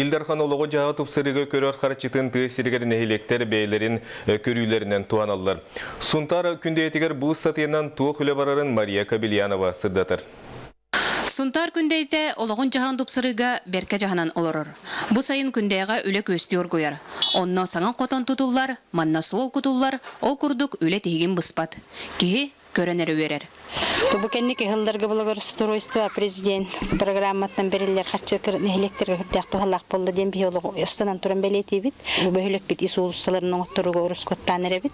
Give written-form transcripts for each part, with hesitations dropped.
Илдархан олығы жағы тұпсырығы көрер қарчытын түйесірігер нәхилектер бәйлерін көрүйлерінен туаналар. Сунтар күнде етігер бұл статыянан туық үлі барарын Мария Кабельянова сыддатыр. Сунтар күндейте олығын жаған тұпсырыға берке жағанан олырыр. Бұл сайын күндейға үлі көстіор қойар. Онно саңан қотон тұтулар, манна суол құтулар, ол күрдік үлі тегін бұспат. Кеге көренері өрер. Тубукенник хылдарга булгар устройство президент программаттан берилер хатчыкыр нехлектерге хүрдәк тухаллак болду дем биолог станан туран белети бит. Бөһөлөк бит исулсаларның оттурга урускоттан эребит.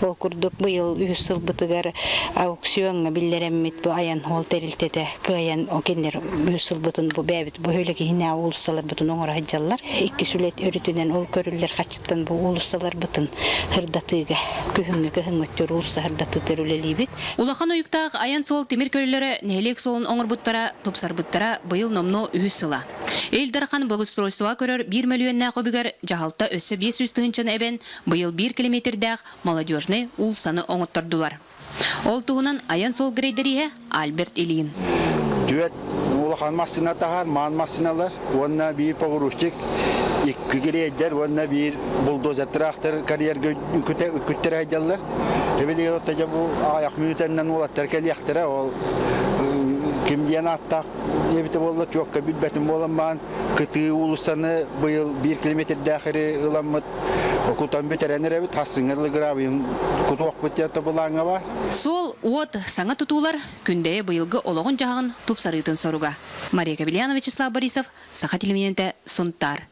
Ол курдук быйыл үсыл бытыгар аукционга биллереммит бу аян хол терилтете каян окендер үсыл бутун бу бәбит бөһөлөк хина улсалар бутун оңора хаҗаллар. Икки сүлет өрүтүнөн ол көрүллер хатчыттан бу улсалар бутун хырдатыга көһүнгө өттөр улса хырдаты терүлели бит. Улахан уюктаг аян сол темир көллері нәйлек солын оңыр бұттара, топсар бұттара бұйыл номно үйіз сыла. Элдархан благоустройствоға көрір 1 миллионна қобігер жағалта өсі 500 тығынчын әбен бұйыл 1 километрдәқ молодежны ул саны оңыттырдылар. Ол туғынан аян сол грейдеріге Альберт Ильин. Дүет улахан максина тахар, маан максиналар, онна бир погрузчик, икки грейдер, онна бир булдозер трактор карьер күттер айдалар. Эбелиге оттажа бу аяк мүнөтеннен улаттар келияктыра, ол кимден аттак эбите болду чокка бүтбөтүн боламан, кыты улусаны быйыл 1 километр дахири ыламмыт, окутан бүтеренер эбит, тасыңырлы гравиын кутуак бүттетті булаңа бар. Сол от саңа тутулар күндeye быйылгы олоғын жағын тупсарытын соруга. Мария Кабельянова, Вячеслав Борисов, Саха телевидениеде Сунтар.